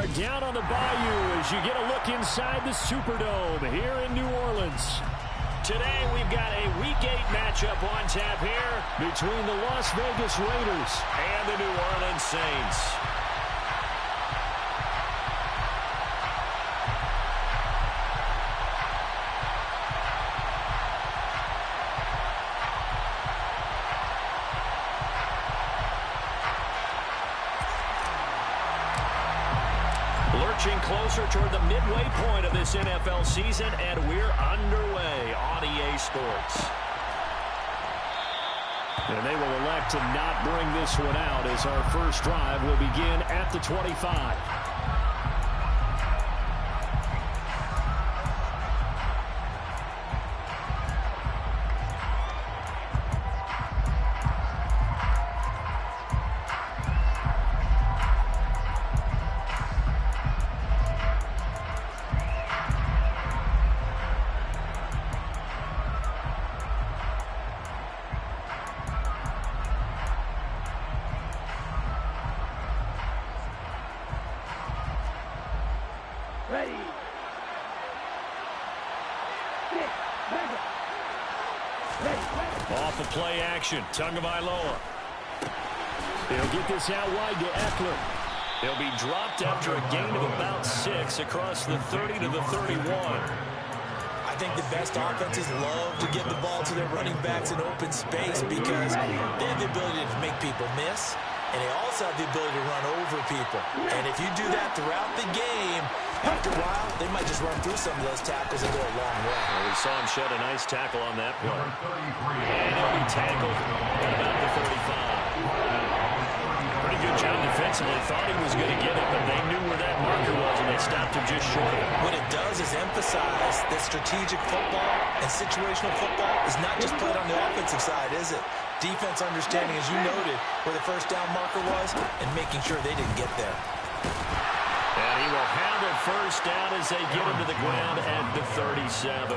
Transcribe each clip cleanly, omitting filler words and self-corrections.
are down on the Bayou as you get a look inside the Superdome here in New Orleans. Today we've got a Week 8 matchup on tap here between the Las Vegas Raiders and the New Orleans Saints. Lurching closer toward the midway point of this NFL season, and we're underway on EA Sports. And they will elect to not bring this one out as our first drive will begin at the 25. Off the play action, Tagovailoa. He'll get this out wide to Eckler. He'll be dropped after a gain of about 6 across the 30 to the 31. I think the best offenses love to get the ball to their running backs in open space because they have the ability to make people miss, and they also have the ability to run over people. And if you do that throughout the game, after a while, they might just run through some of those tackles and go a long way. Well, we saw him shed a nice tackle on that play. And he'll be tackled at about the 35. Pretty good job defensively. Thought he was going to get it, but they knew where that marker was, and they stopped him just short of it. What it does is emphasize that strategic football and situational football is not just played on the offensive side, is it? Defense understanding, as you noted, where the first down marker was and making sure they didn't get there. And he will have it first down as they get him to the ground at the 37.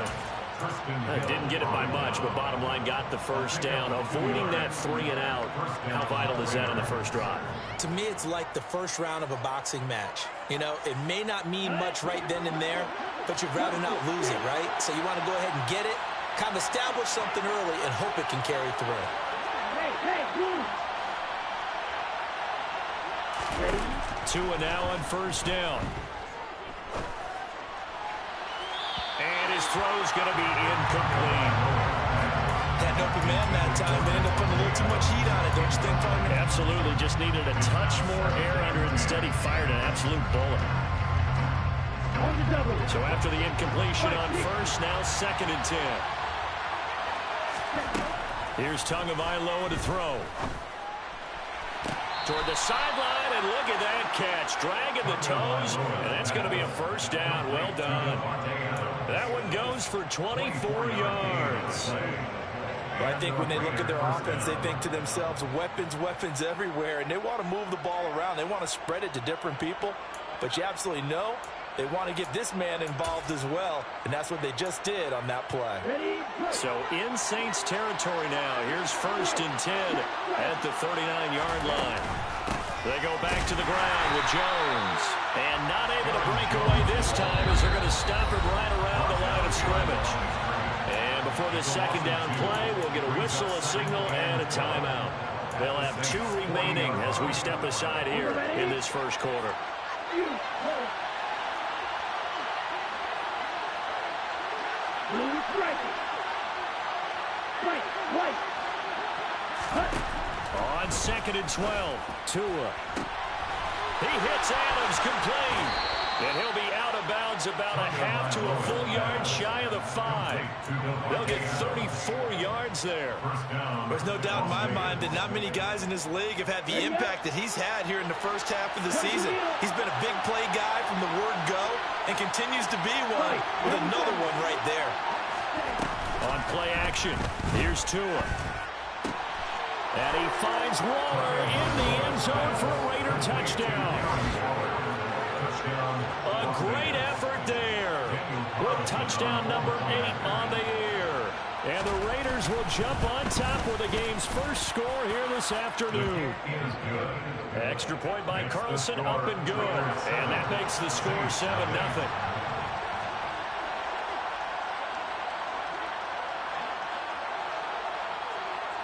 Didn't get it by much, but bottom line got the first down. Avoiding that 3 and out. How vital is that on the first drive? To me, it's like the first round of a boxing match. You know, it may not mean much right then and there, but you'd rather not lose it, right? So you want to go ahead and get it, kind of establish something early, and hope it can carry through. Tua now on first down. And his throw's going to be incomplete. Had an open man that time, but ended up putting a little too much heat on it, don't you think, partner? Absolutely. Just needed a touch more air under it. Instead, he fired an absolute bullet. So after the incompletion on first, now 2nd and 10. Here's Tagovailoa to throw. Toward the sideline, and look at that catch. Dragging the toes, and that's going to be a first down. Well done. That one goes for 24 yards. Well, I think when they look at their offense, they think to themselves, weapons, weapons everywhere, and they want to move the ball around. They want to spread it to different people, but you absolutely know they want to get this man involved as well, and that's what they just did on that play. So in Saints territory now. Here's 1st and 10 at the 39-yard line. They go back to the ground with Jones. And not able to break away this time as they're going to stop him right around the line of scrimmage. And before this 2nd down play, we'll get a whistle, a signal, and a timeout. They'll have 2 remaining as we step aside here in this first quarter. On 2nd and 12, Tua. He hits Adams complete. And he'll be out of bounds about a half to a full yard shy of the 5. They'll get 34 yards there. There's no doubt in my mind that not many guys in this league have had the impact that he's had here in the first half of the season. He's been a big play guy from the word go and continues to be one with another one right there. On play action, here's Tua. And he finds Waller in the end zone for a Raider touchdown. A great effort there. With touchdown number 8 on the year. And the Raiders will jump on top with the game's first score here this afternoon. Extra point by Carlson, up and good. And that makes the score 7-0.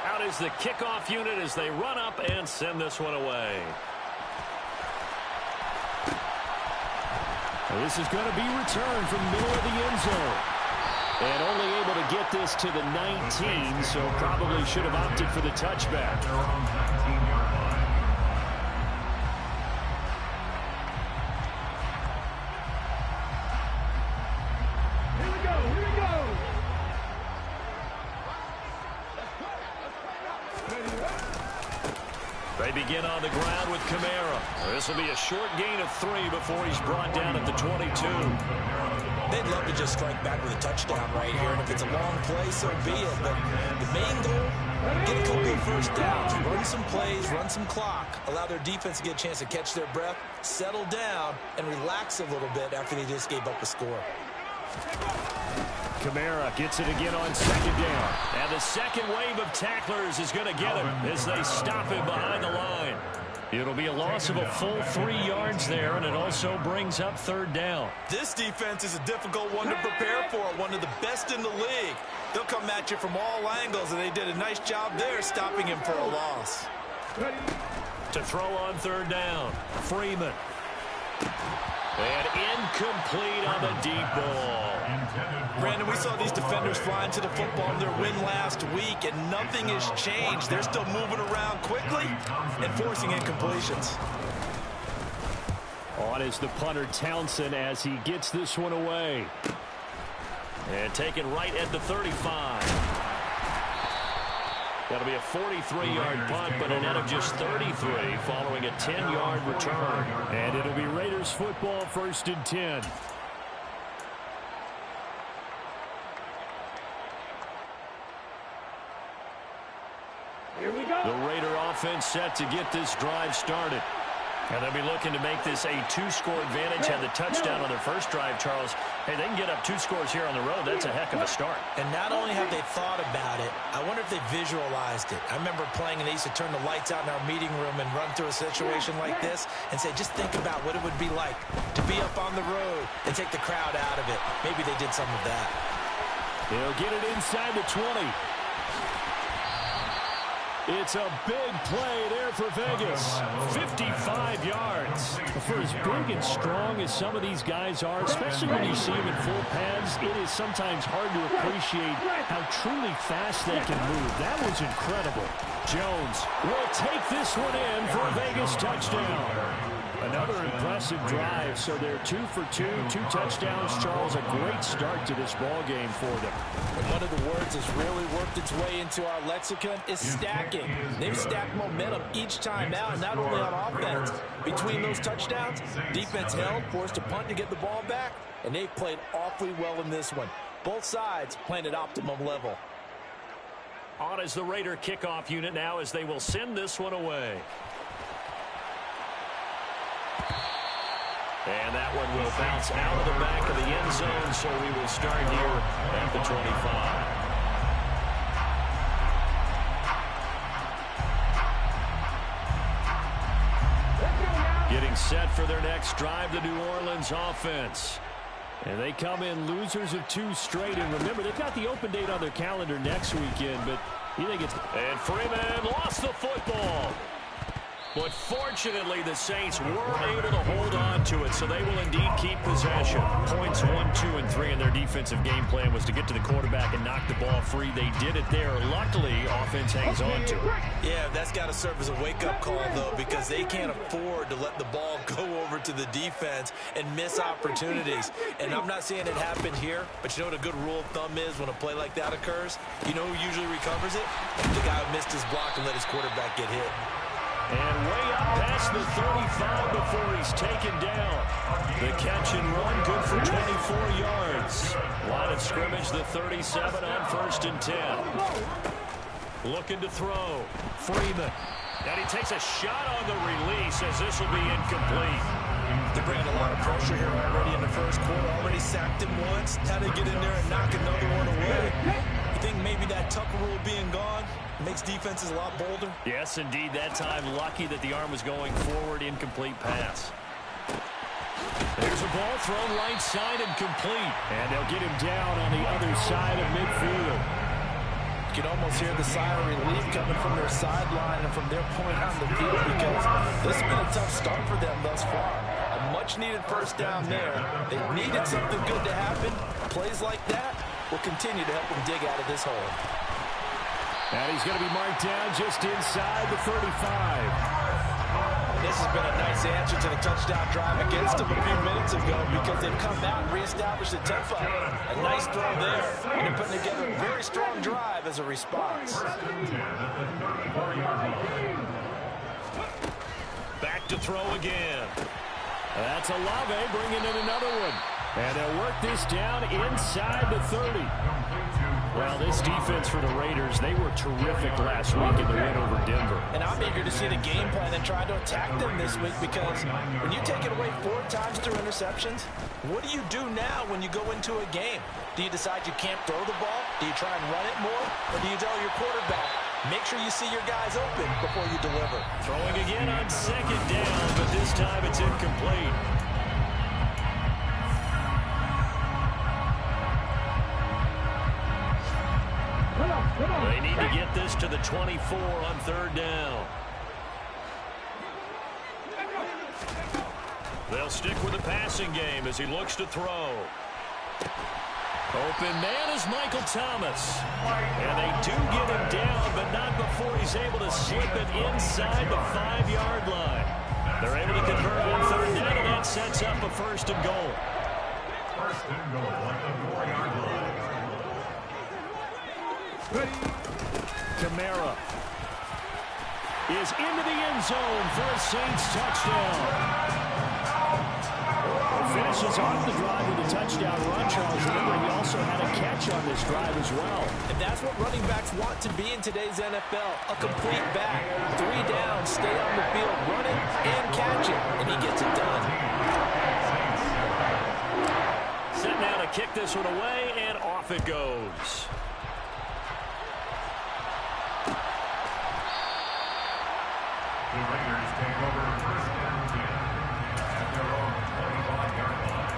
Out is the kickoff unit as they run up and send this one away. This is going to be returned from the middle of the end zone. And only able to get this to the 19, so probably should have opted for the touchback. Here we go, here we go. They begin on the ground with Kamara. This will be a short gain of 3 before he's brought down at the 22. They'd love to just strike back with a touchdown right here, and if it's a long play, so be it. But the main goal, get a couple of first downs, run some plays, run some clock, allow their defense to get a chance to catch their breath, settle down, and relax a little bit after they just gave up a score. Kamara gets it again on second down. And the second wave of tacklers is going to get him as they stop him behind the line. It'll be a loss of a full 3 yards there, and it also brings up third down. This defense is a difficult one to prepare for, one of the best in the league. They'll come at you from all angles, and they did a nice job there stopping him for a loss. To throw on third down, Freeman. And incomplete on the deep ball. Brandon, we saw these defenders flying to the football in their win last week, and nothing has changed. They're still moving around quickly and forcing incompletions. On is the punter Townsend as he gets this one away. And taken right at the 35. That'll be a 43-yard punt, but a net of just 33 following a 10-yard return. And it'll be Raiders football, 1st and 10. Here we go. The Raider offense set to get this drive started. And they'll be looking to make this a 2-score advantage. Had the touchdown on their first drive, Charles. Hey, they can get up 2 scores here on the road. That's a heck of a start. And not only have they thought about it, I wonder if they visualized it. I remember playing, and they used to turn the lights out in our meeting room and run through a situation like this and say, just think about what it would be like to be up on the road and take the crowd out of it. Maybe they did some of that. They'll get it inside the 20. It's a big play there for Vegas. 55 yards. For as big and strong as some of these guys are, especially when you see them in full pads, it is sometimes hard to appreciate how truly fast they can move. That was incredible. Jones will take this one in for a Vegas touchdown. Another impressive drive, so they're 2 for 2, 2 touchdowns. Charles, a great start to this ball game for them. And one of the words that's really worked its way into our lexicon is stacking. They've stacked momentum each time out, not only on offense. Between those touchdowns, defense held, forced a punt to get the ball back, and they've played awfully well in this one. Both sides playing at optimum level. On is the Raider kickoff unit now as they will send this one away. And that one will bounce out of the back of the end zone, so we will start here at the 25. Getting set for their next drive, the New Orleans offense. And they come in losers of 2 straight. And remember, they've got the open date on their calendar next weekend, but you think it's... And Freeman lost the football. But fortunately, the Saints were able to hold on to it, so they will indeed keep possession. Points 1, 2, and 3 in their defensive game plan was to get to the quarterback and knock the ball free. They did it there. Luckily, offense hangs on to it. Yeah, that's got to serve as a wake-up call, though, because they can't afford to let the ball go over to the defense and miss opportunities. And I'm not saying it happened here, but you know what a good rule of thumb is when a play like that occurs? You know who usually recovers it? The guy who missed his block and let his quarterback get hit. And way up past the 35 before he's taken down. The catch and run good for 24 yards. Line of scrimmage, the 37 on 1st and 10. Looking to throw. Freeman. And he takes a shot on the release as this will be incomplete. They're bringing a lot of pressure here already in the first quarter. Already sacked him once. How they get in there and knock another one away. You think maybe that Tucker rule being gone makes defenses a lot bolder? Yes, indeed. That time, lucky that the arm was going forward. Incomplete pass. There's a ball thrown right side and complete. And they'll get him down on the other side of midfield. You can almost hear the sigh of relief coming from their sideline and from their point on the field, because this has been a tough start for them thus far. A much-needed first down there. They needed something good to happen. Plays like that will continue to help them dig out of this hole. And he's going to be marked down just inside the 35. This has been a nice answer to the touchdown drive against them a few minutes ago, because they've come out and reestablished the tempo. A nice throw there, and they're putting together a very strong drive as a response. Back to throw again. That's Olave bringing in another one. And they'll work this down inside the 30. Well, this defense for the Raiders, they were terrific last week in the win over Denver. And I'm eager to see the game plan and try to attack them this week, because when you take it away 4 times through interceptions, what do you do now when you go into a game? Do you decide you can't throw the ball? Do you try and run it more? Or do you tell your quarterback, make sure you see your guys open before you deliver? Throwing again on second down, but this time it's incomplete. They need to get this to the 24 on third down. They'll stick with the passing game as he looks to throw. Open man is Michael Thomas. And they do get him down, but not before he's able to slip it inside the 5-yard line. They're able to convert on third down, and that sets up a first and goal. First and goal at the 4-yard line. Kamara is into the end zone for a Saints touchdown. Finishes off the drive with a touchdown run, Charles. Remember, he also had a catch on this drive as well. And that's what running backs want to be in today's NFL, a complete back. 3 down, stay on the field, run it and catch it, and he gets it done. Set now to kick this one away, and off it goes. The Raiders take over first and 10 at their own 25-yard line.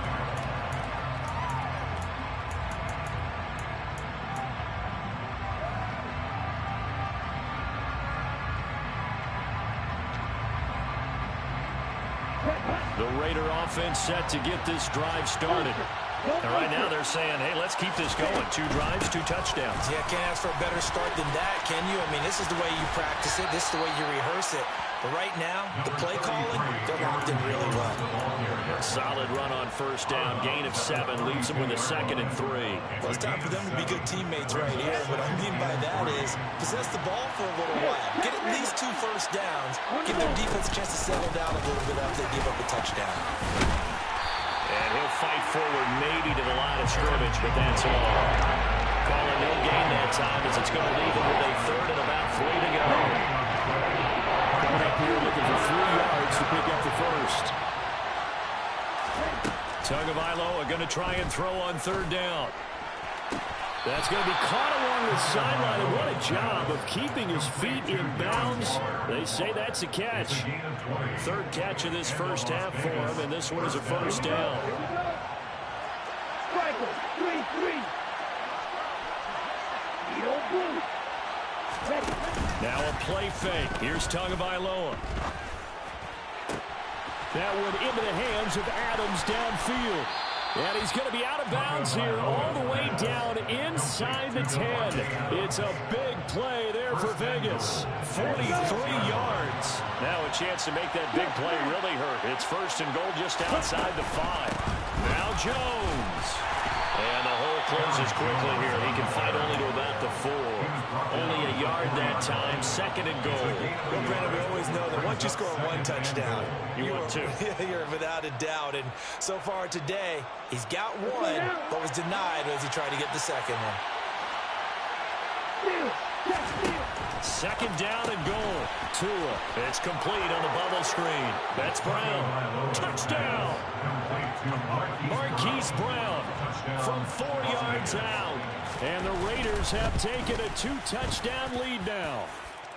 The Raider offense set to get this drive started. And right now they're saying, hey, let's keep this going. 2 drives, 2 touchdowns. Yeah, can't ask for a better start than that, can you? I mean, this is the way you practice it. This is the way you rehearse it. But right now, the play calling, they're locked in really well. A solid run on first down. Gain of 7 leaves them with a 2nd and 3. Well, it's time for them to be good teammates right here. What I mean by that is possess the ball for a little while. Get at least 2 first downs. Give their defense a chance to settle down a little bit after they give up a touchdown. And he'll fight forward maybe to the line of scrimmage, but that's all. Calling no gain that time as it's going to leave him with a 3rd and about 3 to go. Coming up here looking for 3 yards to pick up the first. Tagovailoa going to try and throw on 3rd down. That's going to be caught along the sideline, and what a job of keeping his feet in bounds. They say that's a catch. 3rd catch of this first half for him, and this one is a first down. Now a play fake. Here's Tagovailoa. That one into the hands of Adams downfield. And he's going to be out of bounds here all the way down inside the 10. It's a big play there for Vegas. 43 yards. Now a chance to make that big play really hurt. It's first and goal just outside the 5. Now Jones. And the hole closes quickly here. He can fight only to about the 4. Only a yard that time. 2nd and goal. Well, Brandon, we always know that once you score 1 touchdown, you want 2. You're without a doubt. And so far today, he's got 1, but was denied as he tried to get the 2nd one. Second down and goal. Tua. It's complete on the bubble screen. That's Brown. Touchdown. Marquise Brown from 4 yards out. And the Raiders have taken a 2-touchdown lead now.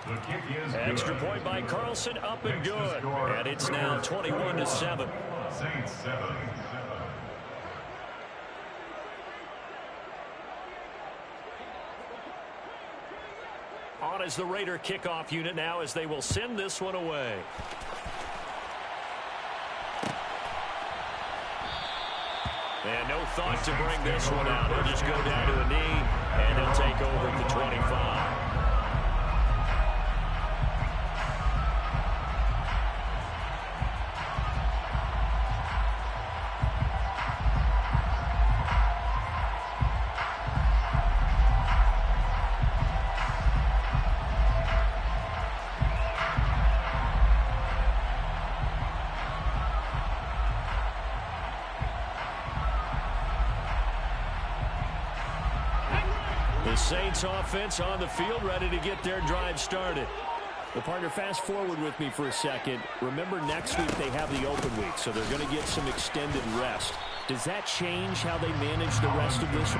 The kick is Extra good. point by Carlson, up and good. And it's now 21-7. Saints 7. On as the Raider kickoff unit now as they will send this one away. And no thought to bring this one out. He'll just go down to a knee, and he'll take over at the 25. The Saints offense on the field, ready to get their drive started. Well, partner, fast forward with me for a second. Remember, next week they have the open week, so they're going to get some extended rest. Does that change how they manage the rest of this?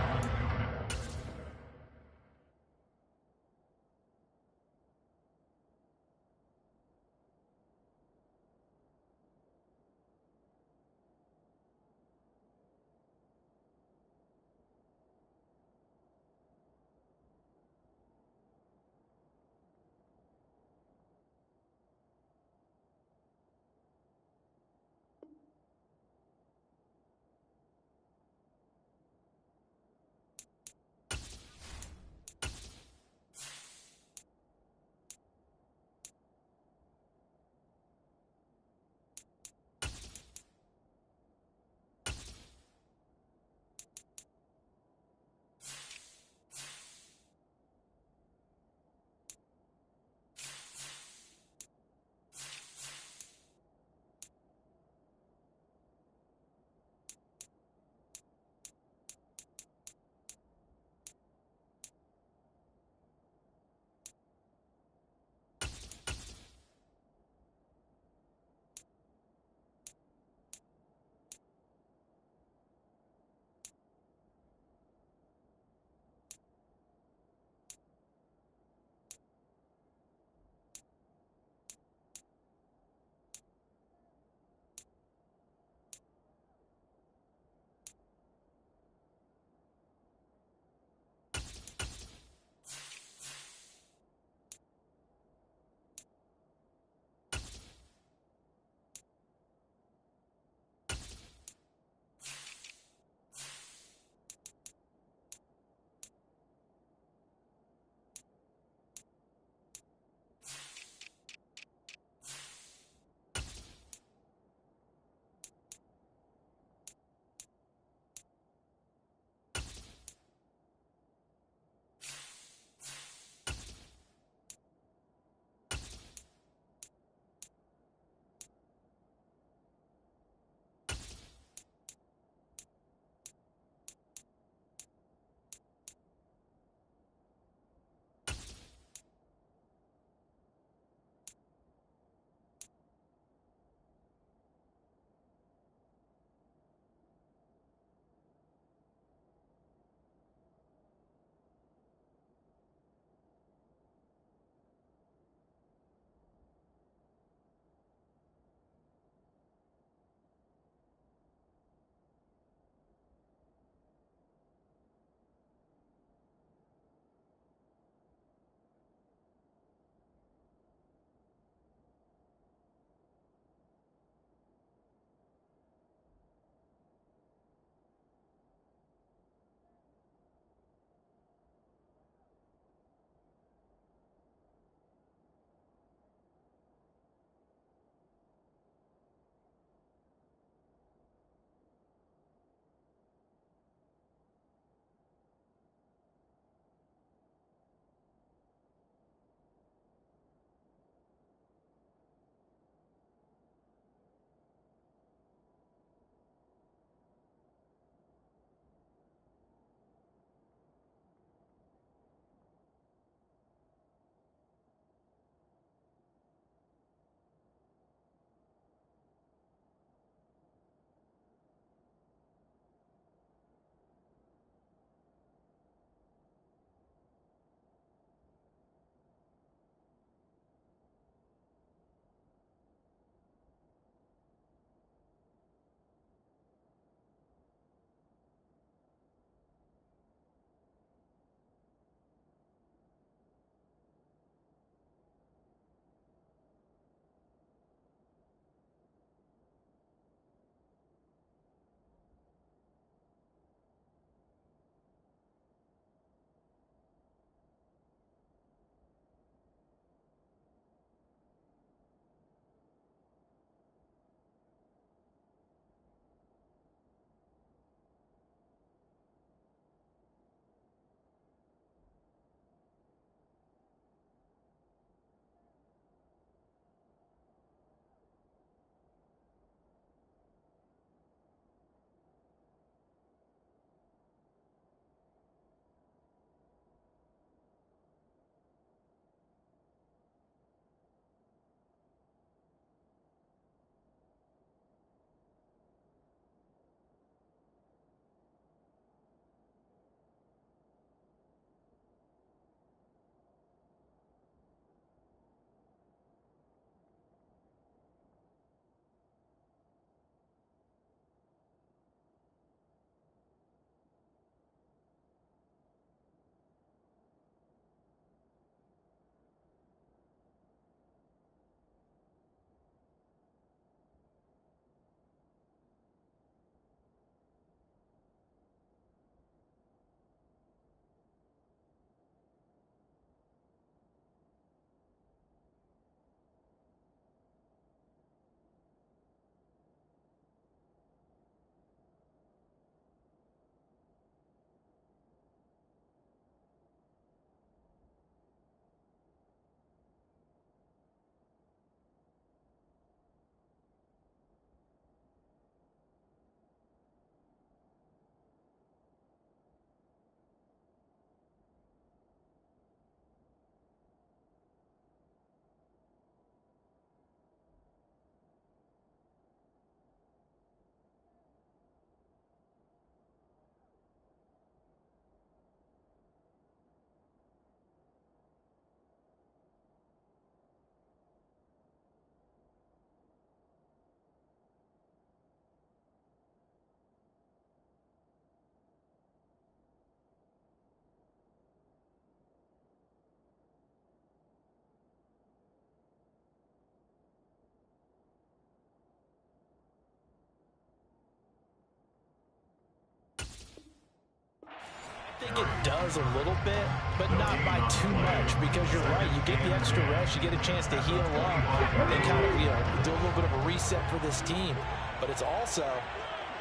think it does a little bit, but not by too much, because you're right. You get the extra rest, you get a chance to heal up and kind of, do a little bit of a reset for this team. But it's also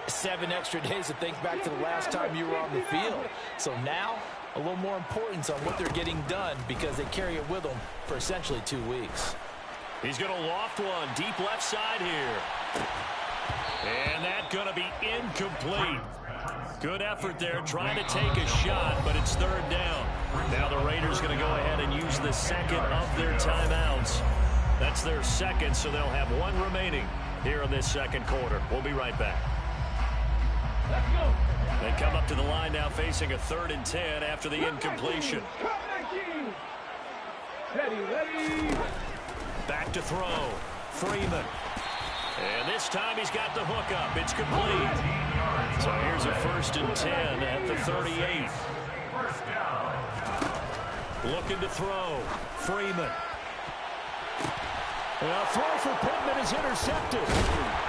7 extra days to think back to the last time you were on the field. So now, a little more importance on what they're getting done, because they carry it with them for essentially 2 weeks. He's going to loft one deep left side here. And that's going to be incomplete. Good effort there trying to take a shot, but it's 3rd down. Now the Raiders going to go ahead and use the second of their timeouts. That's their second, so they'll have 1 remaining here in this second quarter. We'll be right back. Let's go. They come up to the line now facing a 3rd and 10 after the incompletion. Ready. Back to throw. Freeman. And this time he's got the hook up. It's complete. So here's a 1st and 10 at the 38. Looking to throw. Freeman. A throw for Pittman is intercepted.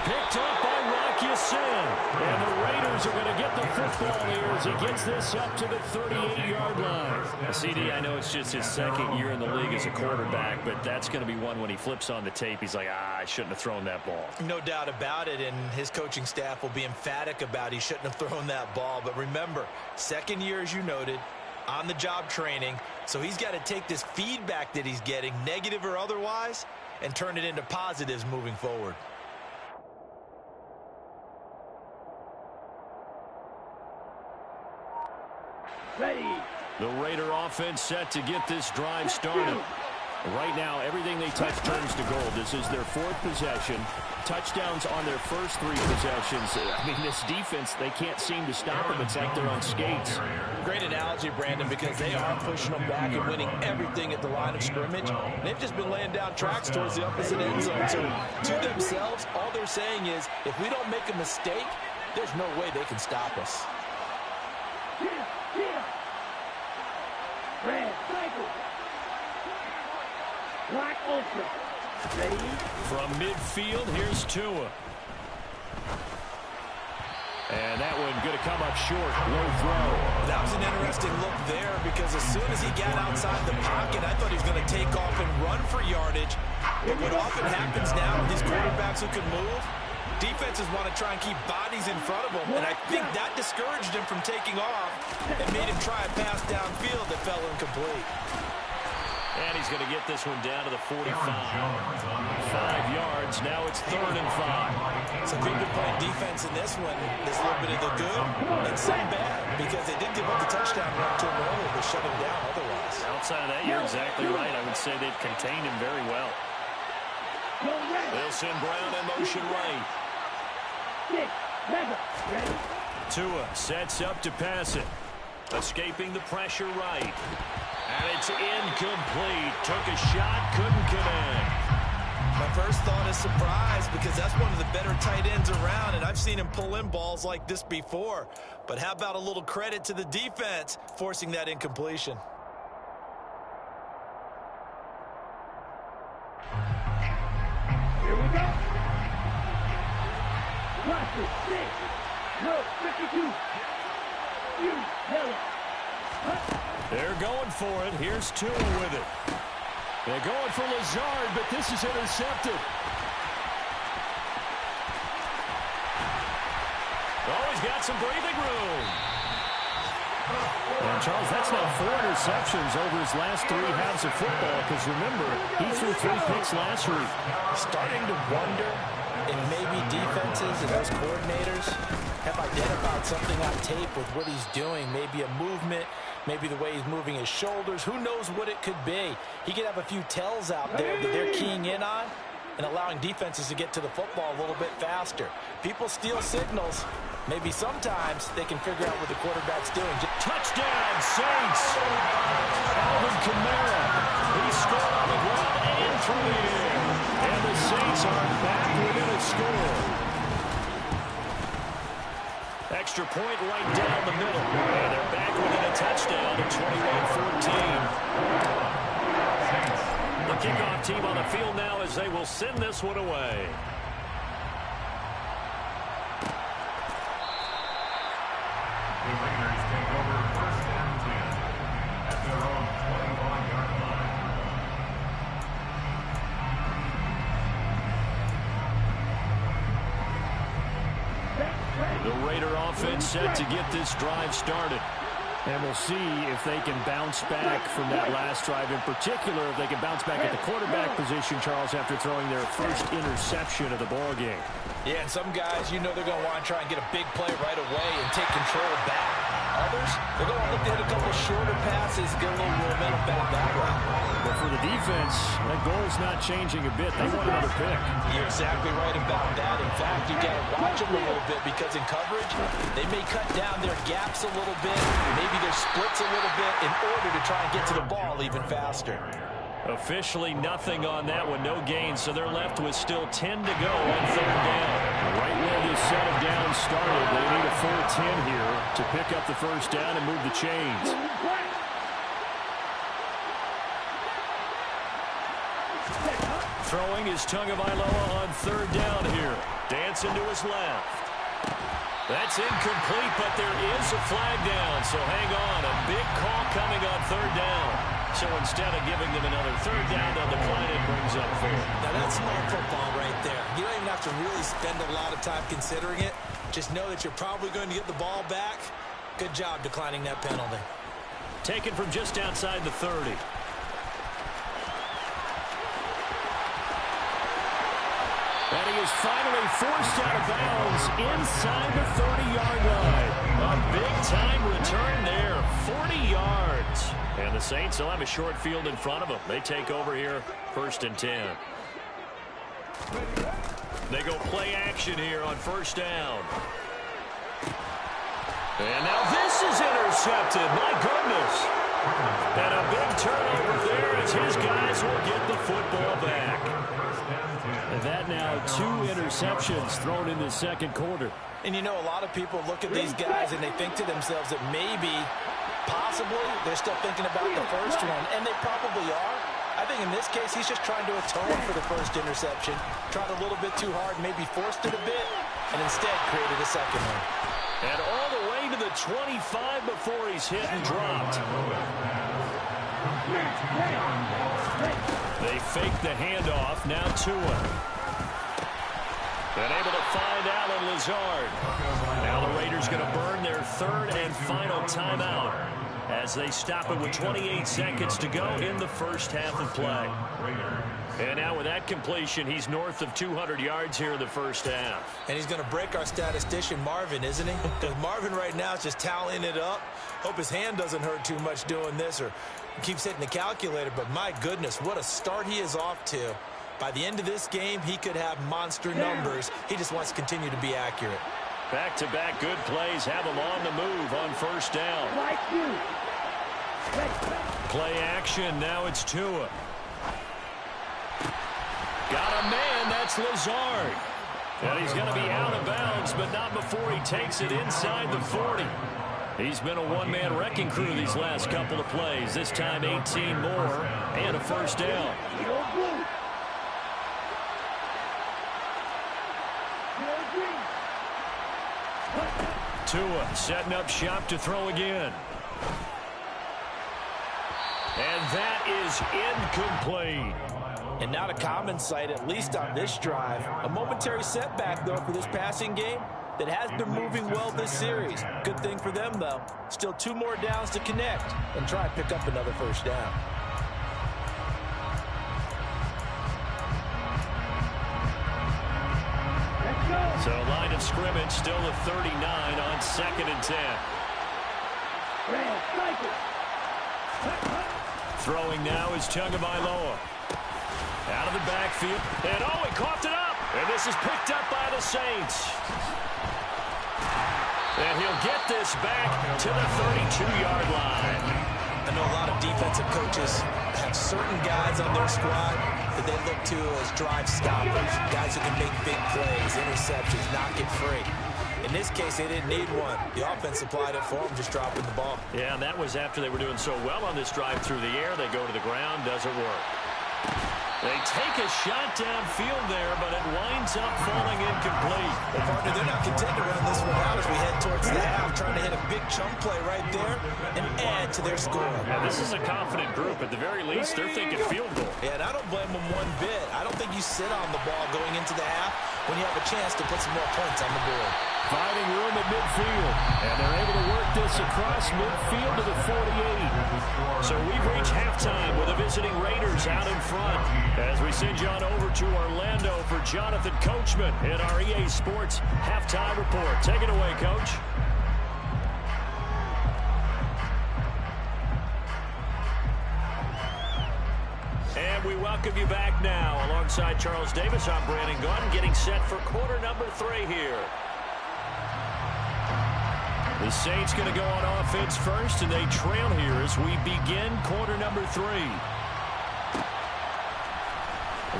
Picked up by Rock Ya-Sin. And the Raiders are going to get the football here as he gets this up to the 38-yard line. CD, I know it's just his 2nd year in the league as a quarterback, but that's going to be one when he flips on the tape. He's like, I shouldn't have thrown that ball. No doubt about it, and his coaching staff will be emphatic about he shouldn't have thrown that ball. But remember, 2nd year, as you noted, on-the-job training, so he's got to take this feedback that he's getting, negative or otherwise, and turn it into positives moving forward. Ready. The Raider offense set to get this drive started. Right now, everything they touch turns to gold. This is their 4th possession. Touchdowns on their first 3 possessions. I mean, this defense, they can't seem to stop them. It's like they're on skates. Great analogy, Brandon, because they are pushing them back and winning everything at the line of scrimmage. They've just been laying down tracks towards the opposite end zone. So to themselves, all they're saying is, if we don't make a mistake, there's no way they can stop us. Red cycle. Black ultra. Ready. From midfield, here's Tua. And that one going to come up short. Low throw. That was an interesting look there, because as soon as he got outside the pocket, I thought he was going to take off and run for yardage. But what often happens now with these quarterbacks who can move, defenses want to try and keep bodies in front of them, and I think that discouraged him from taking off and made him try a pass downfield that fell incomplete. And he's going to get this one down to the 45. 5 yards. Now it's 3rd and 5. Some good playing defense in this one. There's a little bit of the good and some bad, because they did give up the touchdown run to him earlier, but shut him down otherwise. Outside of that, you're exactly right. I would say they've contained him very well. They'll send Brown in motion right. Tua sets up to pass it. Escaping the pressure right. And it's incomplete. Took a shot, couldn't connect. My first thought is surprise, because that's one of the better tight ends around, and I've seen him pull in balls like this before. But how about a little credit to the defense forcing that incompletion? Here we go. Watch it. 6. No, 52. You hell it. They're going for it. Here's Tua with it. They're going for Lazard, but this is intercepted. Oh, he's got some breathing room. And Charles, that's now 4 interceptions over his last 3 halves of football, because remember, he threw 3 picks last week. Starting to wonder if maybe defenses and those coordinators have identified something on tape with what he's doing. Maybe a movement, maybe the way he's moving his shoulders. Who knows what it could be? He could have a few tells out there that they're keying in on and allowing defenses to get to the football a little bit faster. People steal signals. Maybe sometimes they can figure out what the quarterback's doing. Touchdown, Saints! Alvin Kamara. He scored on the ground and through the air. And the Saints are back within a score. Extra point right down the middle. And they're back within a touchdown at 21-14. The kickoff team on the field now as they will send this one away. The Raiders take over 1st and their own 21-yard line. The Raider offense set to get this drive started. And we'll see if they can bounce back from that last drive. In particular, if they can bounce back at the quarterback position, Charles, after throwing their first interception of the ball game. Yeah, and some guys, you know they're going to want to try and get a big play right away and take control back. Others, they're going to look to hit a couple shorter passes, get a little momentum back that way. But for the defense, that goal's not changing a bit. They want another pick. You're exactly right about that. In fact, you got to watch them a little bit because in coverage, they may cut down their gaps a little bit, maybe their splits a little bit in order to try and get to the ball even faster. Officially nothing on that one, no gain, so they're left with still 10 to go on third down. Right where this set of downs started, they need a full 10 here to pick up the first down and move the chains. Throwing is Tagovailoa on third down here. Dancing to his left. That's incomplete, but there is a flag down, so hang on. A big call coming on third down. So instead of giving them another third down, they'll decline it, brings up fourth. Now that's smart football right there. You don't even have to really spend a lot of time considering it. Just know that you're probably going to get the ball back. Good job declining that penalty. Taken from just outside the 30. And he is finally forced out of bounds inside the 30-yard line. A big-time return there, 40 yards. And the Saints will have a short field in front of them. They take over here, 1st and 10. They go play action here on first down. And now this is intercepted. My goodness. And a big turnover there as his guys will get the football back. And that now 2 interceptions thrown in the second quarter. And you know, a lot of people look at these guys and they think to themselves that maybe, possibly, they're still thinking about the first one. And they probably are. I think in this case, he's just trying to atone for the first interception. Tried a little bit too hard, maybe forced it a bit, and instead created a second one. And all the way to the 25 before he's hit and dropped. They fake the handoff, now Tua. And able to find Allen Lazard. Now the Raiders going to burn their third and final timeout as they stop it with 28 seconds to go in the first half of play. And now with that completion, he's north of 200 yards here in the first half. And he's going to break our statistician, Marvin, isn't he? Because Marvin right now is just tallying it up. Hope his hand doesn't hurt too much doing this or keeps hitting the calculator. But my goodness, what a start he is off to. By the end of this game, he could have monster numbers. He just wants to continue to be accurate. Back-to-back good plays have him on the move on first down. Play action, now it's Tua. Got a man, that's Lazard. And he's going to be out of bounds, but not before he takes it inside the 40. He's been a one-man wrecking crew these last couple of plays. This time 18 more and a first down. Tua setting up shop to throw again. And that is incomplete. And not a common sight, at least on this drive. A momentary setback, though, for this passing game that has been moving well this series. Good thing for them, though. Still 2 more downs to connect and try and pick up another first down. So line of scrimmage still a 39 on 2nd and 10. Throwing now is Tagovailoa. Out of the backfield. And oh, he coughed it up. And this is picked up by the Saints. And he'll get this back to the 32-yard line. I know a lot of defensive coaches have certain guys on their squad that they look to as drive stoppers, guys who can make big plays, interceptions, knock it free. In this case, they didn't need one. The offense supplied it for them, just dropping the ball. Yeah, and that was after they were doing so well on this drive through the air. They go to the ground, doesn't work. They take a shot downfield there, but it winds up falling incomplete. Well, partner, they're not content to run this one out as we head towards the half, trying to hit a big chunk play right there and add to their score. Yeah, this is a confident group. At the very least, they're thinking field goal. Yeah, and I don't blame them one bit. I don't think you sit on the ball going into the half when you have a chance to put some more points on the board. Finding room at midfield, and they're able to work this across midfield to the 48. So we've reached halftime with the visiting Raiders out in front. As we send you on over to Orlando for Jonathan Coachman in our EA Sports Halftime Report. Take it away, Coach. And we welcome you back now. Alongside Charles Davis, I'm Brandon Gunn, getting set for quarter number 3 here. The Saints going to go on offense first, and they trail here as we begin quarter number 3.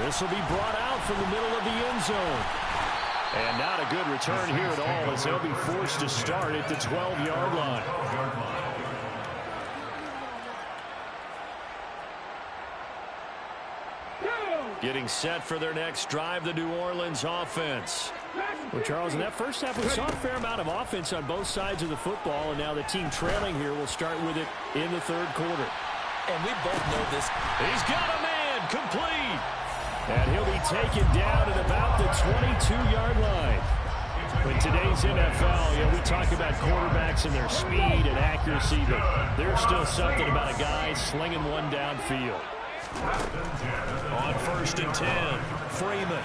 This will be brought out from the middle of the end zone. And not a good return here at all as they'll be forced to start at the 12-yard line. Getting set for their next drive, the New Orleans offense. Well, Charles, in that first half, we saw a fair amount of offense on both sides of the football, and now the team trailing here will start with it in the third quarter. And we both know this. He's got a man, complete. And he'll be taken down at about the 22-yard line. In today's NFL, we talk about quarterbacks and their speed and accuracy, but there's still something about a guy slinging one downfield. On 1st and 10, Freeman.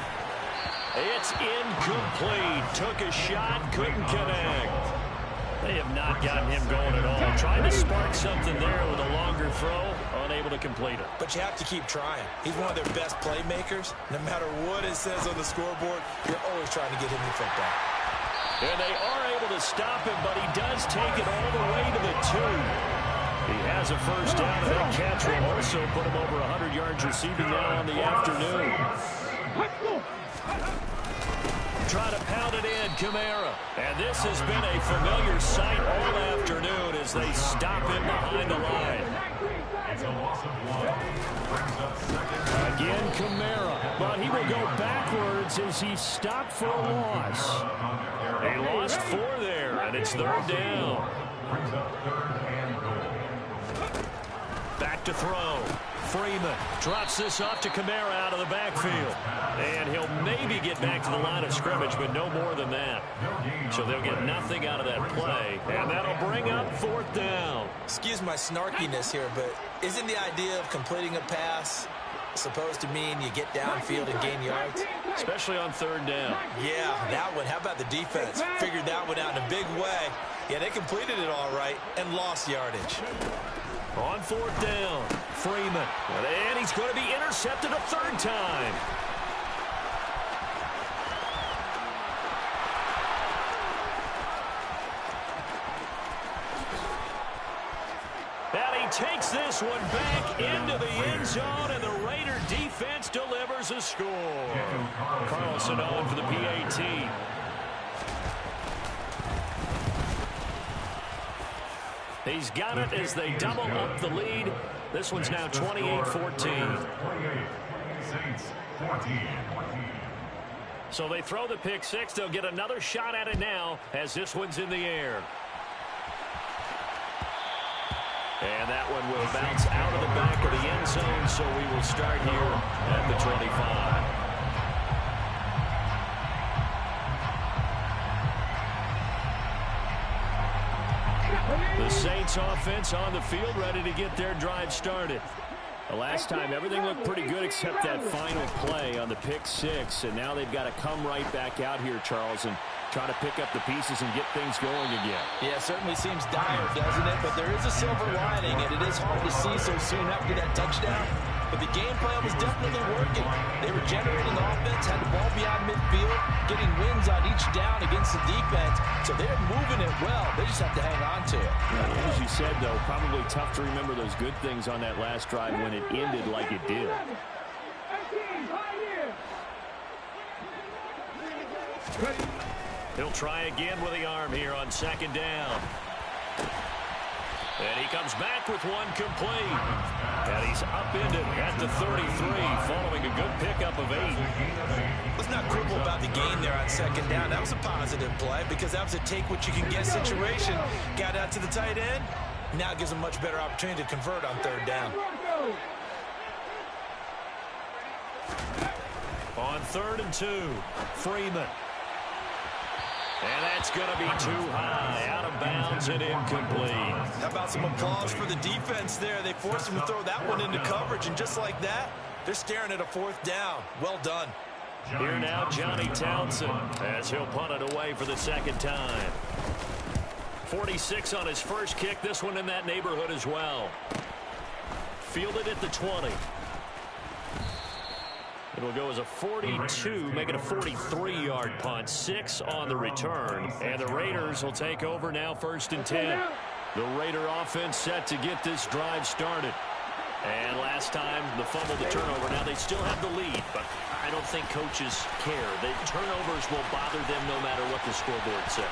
It's incomplete. Took a shot, couldn't connect. They have not gotten him going at all. Trying to spark something there with a longer throw, unable to complete it. But you have to keep trying. He's one of their best playmakers. No matter what it says on the scoreboard, you're always trying to get him the football. And they are able to stop him, but he does take it all the way to the 2. He has a first down, and that catch will also put him over 100 yards receiving now on the afternoon. Try to pound it in, Kamara. And this has been a familiar sight all afternoon as they stop him behind the line. Again, Kamara. But he will go backwards as he's stopped for a loss. He lost 4 there, and it's 3rd down. Back to throw. Freeman drops this off to Kamara out of the backfield. And he'll maybe get back to the line of scrimmage, but no more than that. So they'll get nothing out of that play. And that'll bring up 4th down. Excuse my snarkiness here, but isn't the idea of completing a pass supposed to mean you get downfield and gain yards? Especially on 3rd down. Yeah, that one. How about the defense? Figured that one out in a big way. Yeah, they completed it all right and lost yardage. On 4th down, Freeman. And he's going to be intercepted a 3rd time. And he takes this one back into the end zone, and the Raider defense delivers a score. Carlson on for the PAT. He's got it as they double up the lead. This one's now 28-14. So they throw the pick 6. They'll get another shot at it now as this one's in the air. And that one will bounce out of the back of the end zone, so we will start here at the 25. The Saints offense on the field, ready to get their drive started. The last time, everything looked pretty good except that final play on the pick 6. And now they've got to come right back out here, Charles, and try to pick up the pieces and get things going again. Yeah, it certainly seems dire, doesn't it? But there is a silver lining, and it is hard to see so soon after that touchdown. But the game plan was definitely working. They were generating offense, had the ball beyond midfield, getting wins on each down against the defense. So they're moving it well. They just have to hang on to it. As you said, though, probably tough to remember those good things on that last drive when it ended like it did. He'll try again with the arm here on 2nd down. And he comes back with one complete. And he's upended at the 33 following a good pickup of 8. Let's not quibble about the gain there on 2nd down. That was a positive play because that was a take-what-you-can-get situation. Got out to the tight end, Now it gives them much better opportunity to convert on third down. On 3rd and 2, Freeman. And that's going to be too high, out of bounds and incomplete. How about some applause for the defense there? They forced him to throw that one into coverage, and just like that, they're staring at a 4th down. Well done. Here now, Johnny Townsend, as he'll punt it away for the 2nd time. 46 on his first kick, this one in that neighborhood as well. Fielded at the 20. It'll go as a 42, make it a 43-yard punt. 6 on the return. And the Raiders will take over now, 1st and 10. The Raider offense set to get this drive started. And last time, the fumble, the turnover. Now they still have the lead, but I don't think coaches care. The turnovers will bother them no matter what the scoreboard says.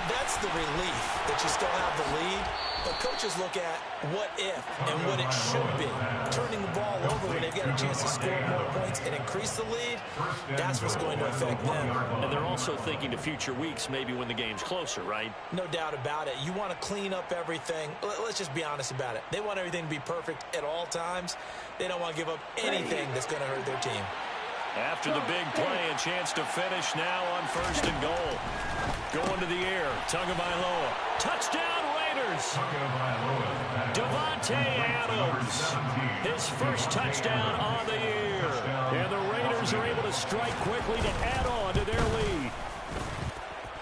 That's the relief that you still have the lead. But coaches look at what if and what it should be. Turning the ball over when they've got a chance to score more points and increase the lead, that's what's going to affect them. And they're also thinking to future weeks, maybe when the game's closer, right? No doubt about it. You want to clean up everything. Let's just be honest about it. They want everything to be perfect at all times. They don't want to give up anything that's going to hurt their team. After the big play, a chance to finish now on 1st and goal. Going to the air, Tagovailoa. Touchdown, Raiders! Devontae Adams, his first touchdown on the year. And the Raiders are able to strike quickly to add on to their lead.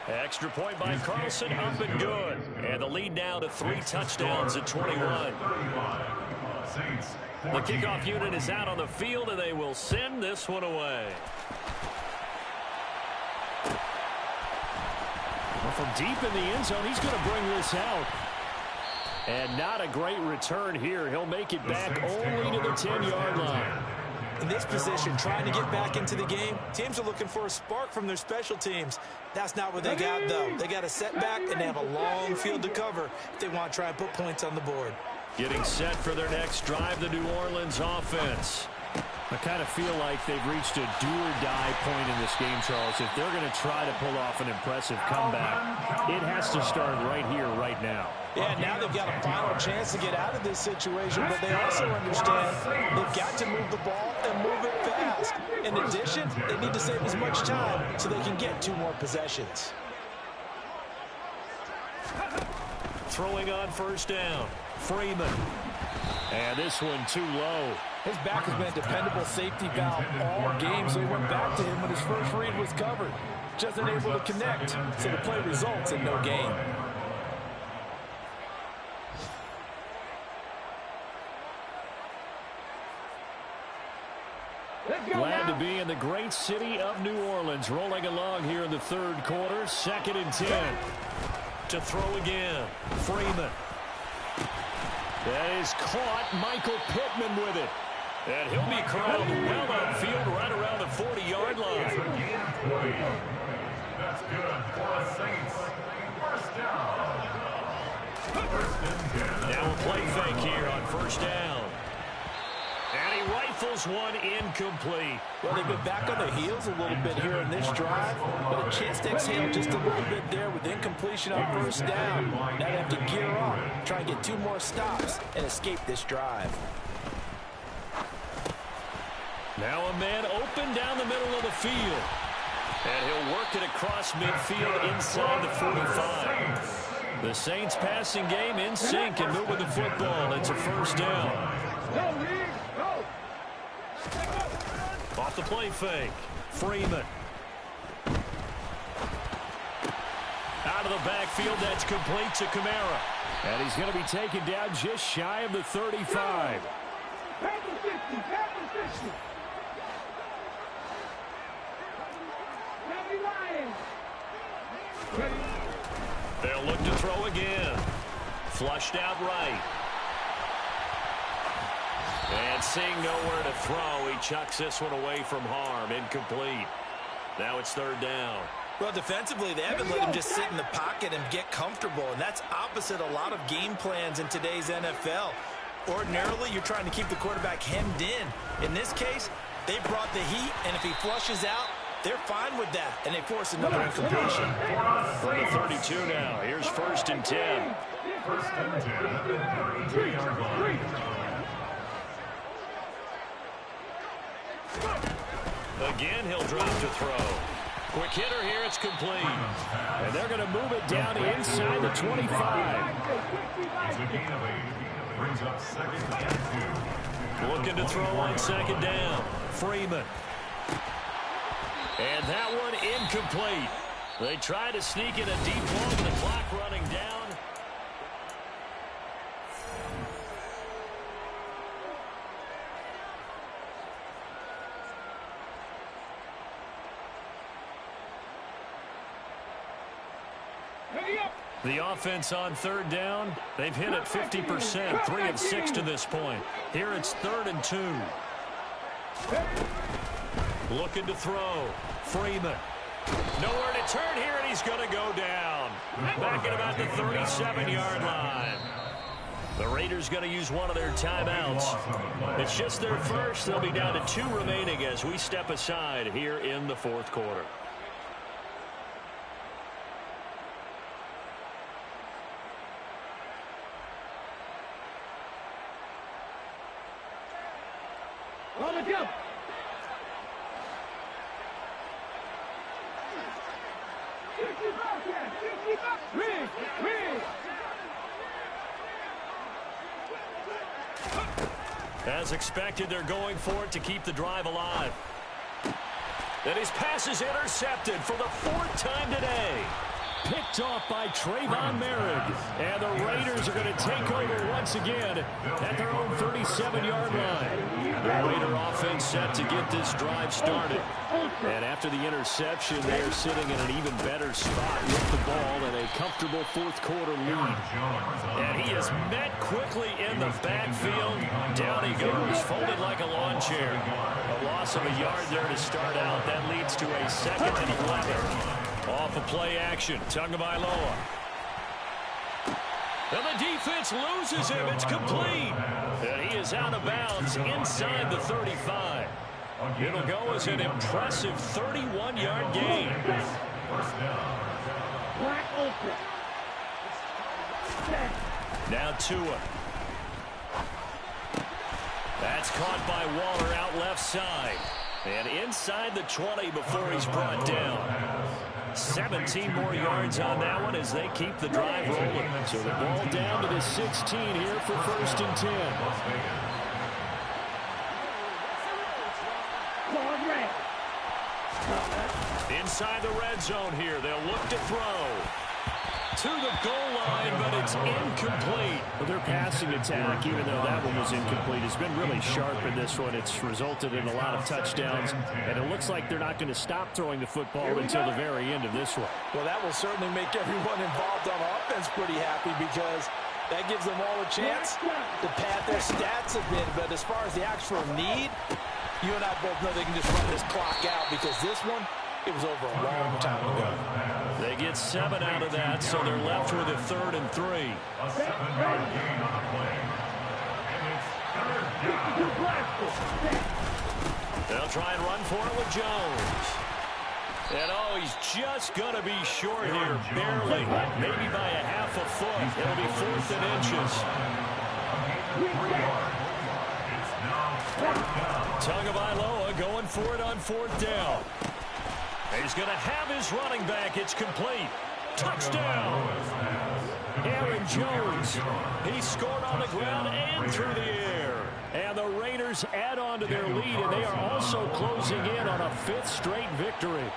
Extra point by Carlson, up and good. And the lead now to 3 touchdowns at 21. The kickoff unit is out on the field, and they will send this one away. Well, from deep in the end zone, he's going to bring this out. And not a great return here. He'll make it back only to the 10-yard line. In this position, trying to get back into the game, teams are looking for a spark from their special teams. That's not what they got, though. They got a setback, and they have a long field to cover if they want to try and put points on the board. Getting set for their next drive, the New Orleans offense. I kind of feel like they've reached a do-or-die point in this game, Charles. If they're going to try to pull off an impressive comeback, it has to start right here, right now. Yeah, now they've got a final chance to get out of this situation, but they also understand they've got to move the ball and move it fast. In addition, they need to save as much time so they can get 2 more possessions. Throwing on 1st down, Freeman. And this one too low. His back has been a dependable safety valve all game, so he went back to him when his first read was covered. Just unable to connect, so the play results in no gain. Glad to be in the great city of New Orleans. Rolling along here in the 3rd quarter, 2nd and 10. To throw again, Freeman. That is caught. Michael Pittman with it. And he'll be corralled well upfield right around the 40-yard line. That's good for the Saints. 1st down. Now a play fake here on 1st down. And he rifles one incomplete. Well, they've been back on their heels a little bit here in this drive, but a chance to exhale just a little bit there with incompletion on 1st down. Now they have to gear up, try and get 2 more stops, and escape this drive. Now a man open down the middle of the field. And he'll work it across midfield inside the 45. The Saints passing game in sync and moving the football. It's a 1st down. Off the play fake, Freeman. Out of the backfield, that's complete to Kamara. And he's going to be taken down just shy of the 35. They'll look to throw again. Flushed out right. And seeing nowhere to throw, he chucks this one away from harm. Incomplete. Now it's 3rd down. Well, defensively, they haven't let him just sit in the pocket and get comfortable, and that's opposite a lot of game plans in today's NFL. Ordinarily, you're trying to keep the quarterback hemmed in. In this case, they brought the heat, and if he flushes out, they're fine with that, and they force another incompletion. From the 32 now, here's 1st and 10. First and 10 at the 33-yard line. Again, he'll drop to throw. Quick hitter here, it's complete. And they're going to move it down inside the 25. It's a gain of 8. Brings up 2nd and 2. Looking to throw on 2nd down. Freeman. And that one incomplete. They try to sneak in a deep ball, but the clock running down. The offense on 3rd down, they've hit it 50%, 3 of 6 to this point. Here it's 3rd and 2. Looking to throw. Freeman. Nowhere to turn here, and he's going to go down. Back at about the 37-yard line. The Raiders going to use one of their timeouts. It's just their first. They'll be down to 2 remaining as we step aside here in the 4th quarter. As expected, they're going for it to keep the drive alive. And his pass is intercepted for the 4th time today. Picked off by Trayvon Merrick. And the Raiders are going to take over once again at their own 37-yard line. The Raider offense set to get this drive started. And after the interception, they are sitting in an even better spot with the ball and a comfortable 4th quarter lead. And he is met quickly in the backfield. Down he goes, folded like a lawn chair. A loss of a yard there to start out. That leads to a 2nd and 11. Off of play action, Tagovailoa. And the defense loses him. It's complete. And he is out of bounds inside the 35. It'll go as an impressive 31-yard gain. Now Tua. That's caught by Waller out left side. And inside the 20 before he's brought down. 17 more yards on that one as they keep the drive rolling. So the ball down to the 16 here for 1st and 10. Inside the red zone here, they'll look to throw. To the goal line, but it's incomplete. Well, their passing attack, even though that one was incomplete, has been really sharp in this one. It's resulted in a lot of touchdowns, and it looks like they're not going to stop throwing the football until the very end of this one. Well, that will certainly make everyone involved on offense pretty happy because that gives them all a chance to pad their stats a bit. But as far as the actual need, you and I both know they can just run this clock out because this one, it was over a long time ago. They get 7 out of that, so they're left with a 3rd and 3. A 7-yard gain on the play. And it's 3rd down. They'll try and run for it with Jones. And he's just going to be short here, barely, maybe by a half a foot. It'll be 4th and inches. It's now 4th down. Tagovailoa going for it on 4th down. He's going to have his running back. It's complete. Touchdown. Aaron Jones. He scored on the ground and through the air. And the Raiders add on to their lead, and they are also closing in on a 5th straight victory.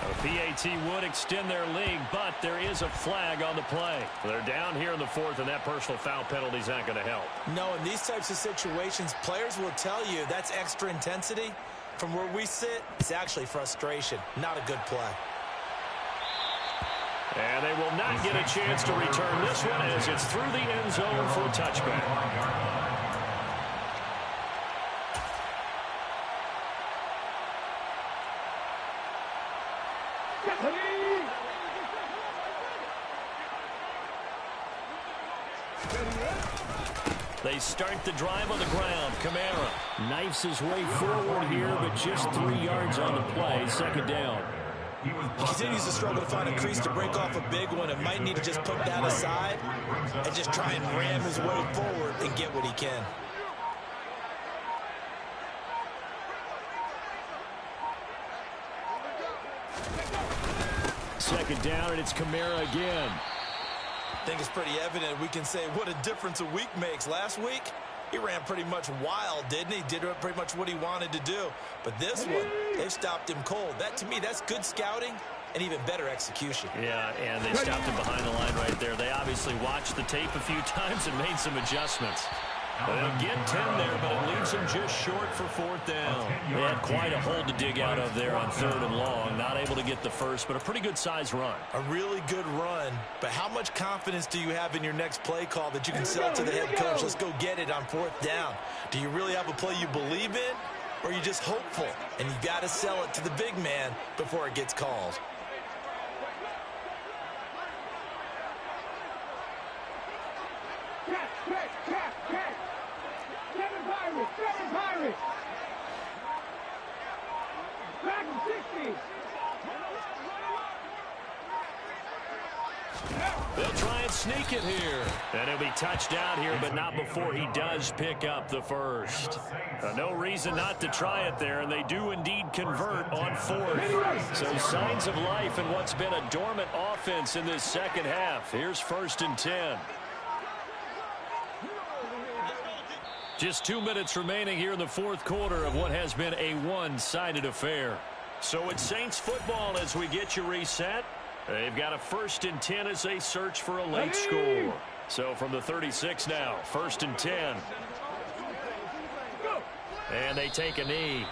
A PAT would extend their lead, but there is a flag on the play. They're down here in the 4th, and that personal foul penalty is not going to help. No, in these types of situations, players will tell you that's extra intensity. From where we sit, it's actually frustration, not a good play. And they will not get a chance to return this one as it's through the end zone for a touchback. They start the drive on the ground. Kamara knifes his way forward here, but just 3 yards on the play. 2nd down. He continues to struggle to find a crease to break off a big one and might need to just put that aside and just try and ram his way forward and get what he can. Second down, and it's Kamara again. I think it's pretty evident we can say what a difference a week makes. Last week, he ran pretty much wild, didn't he? Did pretty much what he wanted to do. But this one, they stopped him cold. That, to me, that's good scouting and even better execution. Yeah, and they stopped him behind the line right there. They obviously watched the tape a few times and made some adjustments. They'll get 10 there, but it leaves them just short for fourth down. They had quite a hole to dig out of there on 3rd and long. Not able to get the first, but a pretty good-sized run. A really good run, but how much confidence do you have in your next play call that you can sell to the head coach? Let's go get it on 4th down. Do you really have a play you believe in, or are you just hopeful? And you got to sell it to the big man before it gets called. They'll try and sneak it here. And he'll be touchdown here, but not before he does pick up the first. No reason not to try it there, and they do indeed convert on 4th. So signs of life in what's been a dormant offense in this second half. Here's 1st and 10. Just 2 minutes remaining here in the 4th quarter of what has been a one-sided affair. So it's Saints football as we get you reset. They've got a 1st and 10 as they search for a late score. So from the 36 now, 1st and 10. And they take a knee.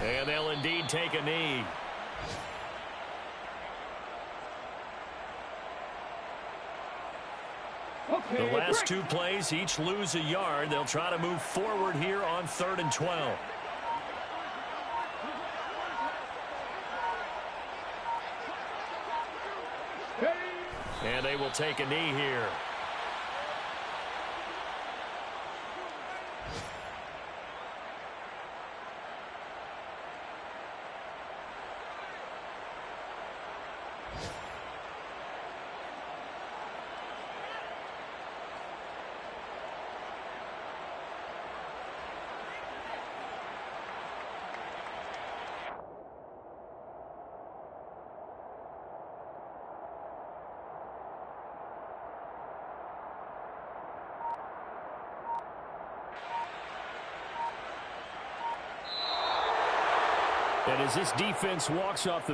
And they'll indeed take a knee. The last 2 plays, each lose a yard. They'll try to move forward here on 3rd and 12. And they will take a knee here. And as this defense walks off the